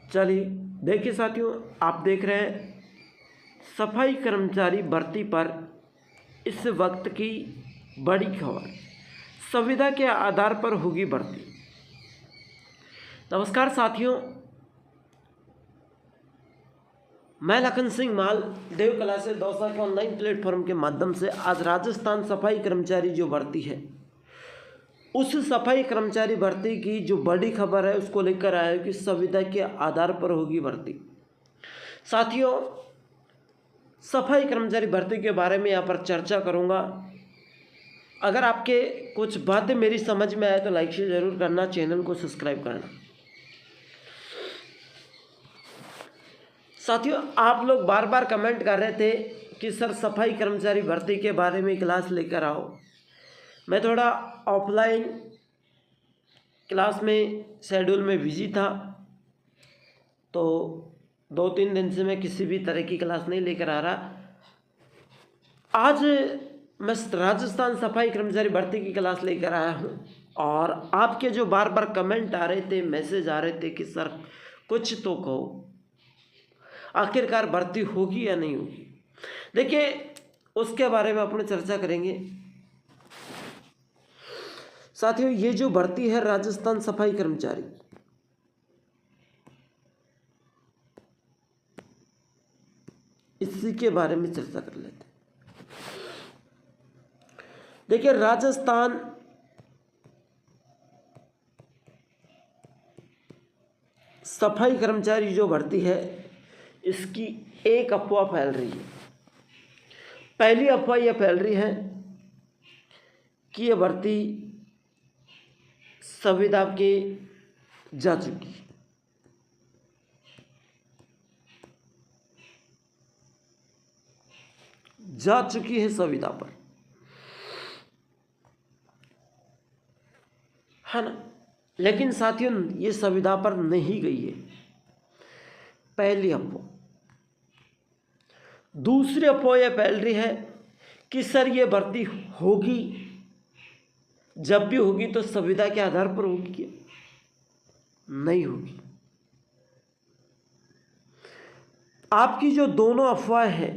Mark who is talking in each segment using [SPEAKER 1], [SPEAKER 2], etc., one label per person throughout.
[SPEAKER 1] चलिए देखिए साथियों, आप देख रहे हैं सफाई कर्मचारी भर्ती पर इस वक्त की बड़ी खबर। संविदा के आधार पर होगी भर्ती। नमस्कार साथियों, मैं लखन सिंह माल देव कला से दौसा के ऑनलाइन प्लेटफॉर्म के माध्यम से आज राजस्थान सफाई कर्मचारी जो भर्ती है उस सफाई कर्मचारी भर्ती की जो बड़ी खबर है उसको लेकर आया कि संविदा के आधार पर होगी भर्ती। साथियों, सफाई कर्मचारी भर्ती के बारे में यहाँ पर चर्चा करूँगा। अगर आपके कुछ बातें मेरी समझ में आए तो लाइक शेयर जरूर करना, चैनल को सब्सक्राइब करना। साथियों, आप लोग बार बार कमेंट कर रहे थे कि सर सफाई कर्मचारी भर्ती के बारे में क्लास लेकर आओ। मैं थोड़ा ऑफलाइन क्लास में शेड्यूल में बिजी था, तो 2-3 दिन से मैं किसी भी तरह की क्लास नहीं लेकर आ रहा। आज मैं राजस्थान सफाई कर्मचारी भर्ती की क्लास लेकर आया हूं और आपके जो बार बार कमेंट आ रहे थे, मैसेज आ रहे थे कि सर कुछ तो कहो, आखिरकार भर्ती होगी या नहीं होगी। देखिए, उसके बारे में अपन चर्चा करेंगे। साथियों, ये जो भर्ती है राजस्थान सफाई कर्मचारी, इसी के बारे में चर्चा कर लेते हैं। देखिए, राजस्थान सफाई कर्मचारी जो भर्ती है इसकी एक अफवाह फैल रही है। पहली अफवाह यह फैल रही है कि यह भर्ती संविदा के जा चुकी है संविदा पर, है ना। लेकिन साथियों, ये संविदा पर नहीं गई है, पहली अफवाह। दूसरी अफवाह यह फैल रही है कि सर ये भर्ती होगी, जब भी होगी तो संविदा के आधार पर होगी क्या? नहीं होगी। आपकी जो दोनों अफवाह है,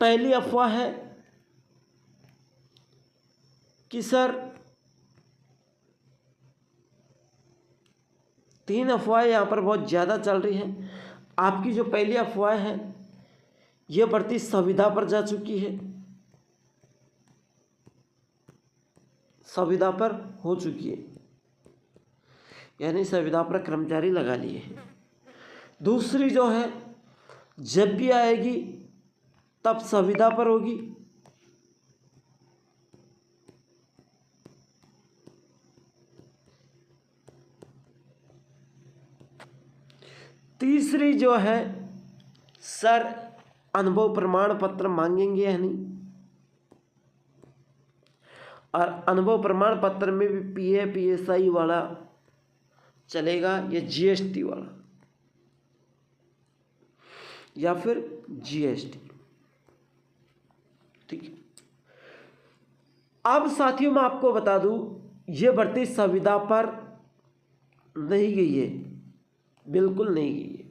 [SPEAKER 1] पहली अफवाह है कि सर 3 अफवाहें यहाँ पर बहुत ज़्यादा चल रही हैं। आपकी जो पहली अफवाह है, यह भर्ती संविदा पर जा चुकी है, संविदा पर हो चुकी है, यानी संविदा पर कर्मचारी लगा लिए हैं। दूसरी जो है, जब भी आएगी तब संविदा पर होगी। तीसरी जो है, सर अनुभव प्रमाण पत्र मांगेंगे या नहीं, और अनुभव प्रमाण पत्र में भी पीए पीएसआई वाला चलेगा या जीएसटी वाला या फिर जीएसटी। ठीक है। अब साथियों, मैं आपको बता दूं, यह भर्ती संविदा पर नहीं गई है, बिल्कुल नहीं गई है।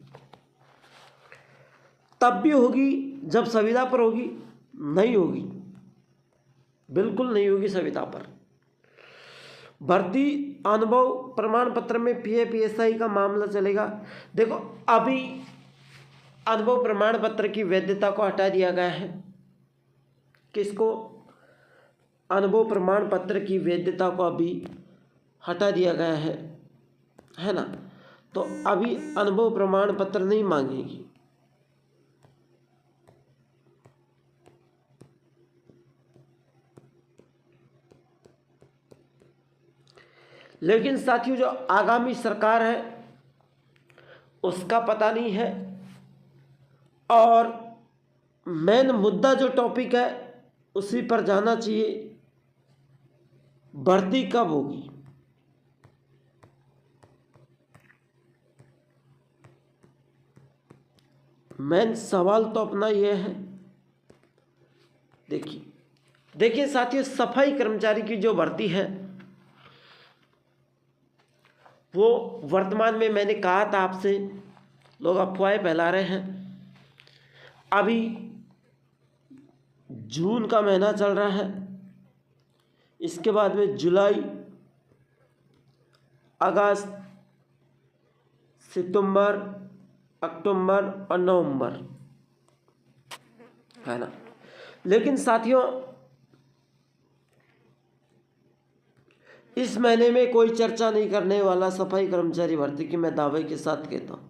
[SPEAKER 1] तब भी होगी जब संविदा पर होगी, नहीं होगी, बिल्कुल नहीं होगी संविदा पर। भर्ती अनुभव प्रमाण पत्र में पीए पीएसआई का मामला चलेगा। देखो, अभी अनुभव प्रमाण पत्र की वैधता को हटा दिया गया है। किसको? अनुभव प्रमाण पत्र की वैधता को अभी हटा दिया गया है ना। तो अभी अनुभव प्रमाण पत्र नहीं मांगेगी। लेकिन साथियों, जो आगामी सरकार है उसका पता नहीं है, और मेन मुद्दा जो टॉपिक है उसी पर जाना चाहिए। भर्ती कब होगी? मेन सवाल तो अपना यह है। देखिए साथियों, सफाई कर्मचारी की जो भर्ती है वो वर्तमान में, मैंने कहा था आपसे लोग अफवाहें फैला रहे हैं। अभी जून का महीना चल रहा है, इसके बाद में जुलाई, अगस्त, सितंबर, अक्टूबर और नवंबर, है ना। लेकिन साथियों, इस महीने में कोई चर्चा नहीं करने वाला सफाई कर्मचारी भर्ती की, मैं दावे के साथ कहता हूं।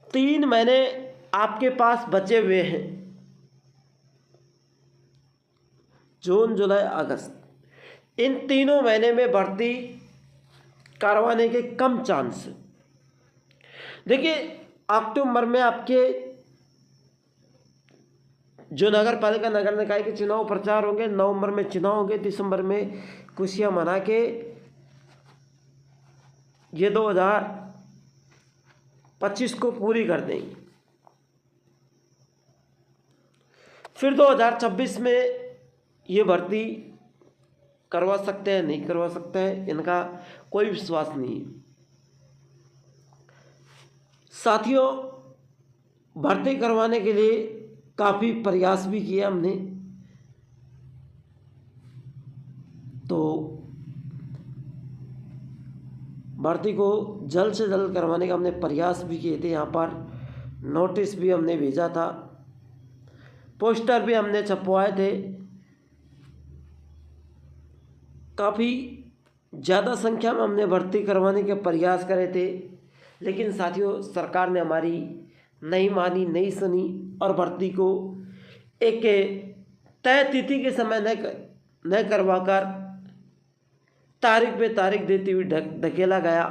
[SPEAKER 1] 3 महीने आपके पास बचे हुए हैं, जून, जुलाई, अगस्त। इन तीनों महीने में भर्ती करवाने के कम चांस है। देखिए, अक्टूबर में आपके जो नगर पालिका, नगर निकाय के चुनाव प्रचार होंगे, नवंबर में चुनाव होंगे, दिसंबर में खुशियां मना के ये 2025 को पूरी कर देंगे। फिर 2026 में ये भर्ती करवा सकते हैं, नहीं करवा सकते हैं, इनका कोई विश्वास नहीं है। साथियों, भर्ती करवाने के लिए काफ़ी प्रयास भी किया हमने, तो भर्ती को जल्द से जल्द करवाने का हमने प्रयास भी किए थे। यहाँ पर नोटिस भी हमने भेजा था, पोस्टर भी हमने छपवाए थे, काफ़ी ज़्यादा संख्या में हमने भर्ती करवाने के प्रयास करे थे। लेकिन साथियों, सरकार ने हमारी नहीं मानी, नहीं सुनी और भर्ती को एक तय तिथि के समय न करवाकर तारीख पे तारीख देते हुए धकेला गया।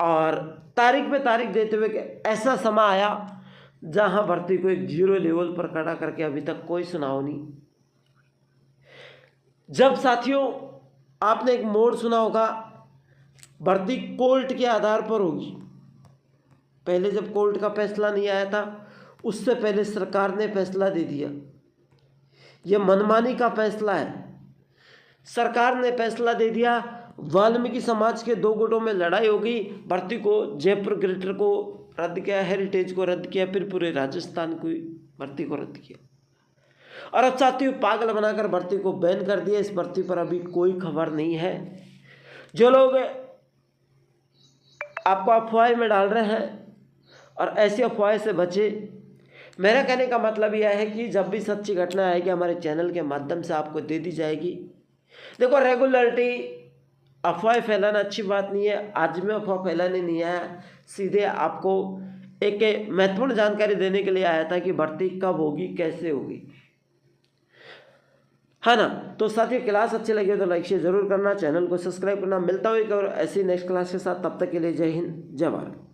[SPEAKER 1] और तारीख पे तारीख देते हुए ऐसा समय आया जहां भर्ती को एक 0 लेवल पर खड़ा करके अभी तक कोई सुनाव नहीं। जब साथियों, आपने एक मोड़ सुना होगा, भर्ती कोर्ट के आधार पर होगी। पहले जब कोर्ट का फैसला नहीं आया था, उससे पहले सरकार ने फैसला दे दिया। यह मनमानी का फैसला है, सरकार ने फैसला दे दिया। वाल्मीकि समाज के 2 गुटों में लड़ाई होगी, भर्ती को जयपुर ग्रेटर को रद्द किया, हेरिटेज को रद्द किया, फिर पूरे राजस्थान की भर्ती को रद्द किया। और अब साथियों, पागल बनाकर भर्ती को बैन कर दिया। इस भर्ती पर अभी कोई खबर नहीं है। जो लोग आपको अफवाह में डाल रहे हैं, और ऐसी अफवाह से बचे। मेरा कहने का मतलब यह है कि जब भी सच्ची घटना आएगी, हमारे चैनल के माध्यम से आपको दे दी जाएगी। देखो, रेगुलरिटी, अफवाह फैलाना अच्छी बात नहीं है। आज में अफवाह फैलाने नहीं आया, सीधे आपको एक महत्वपूर्ण जानकारी देने के लिए आया था कि भर्ती कब होगी, कैसे होगी, है ना। तो साथियों, क्लास अच्छी लगी तो लाइक शेयर जरूर करना, चैनल को सब्सक्राइब करना। मिलता हूँ एक और ऐसी नेक्स्ट क्लास के साथ, तब तक के लिए जय हिंद, जय भारत।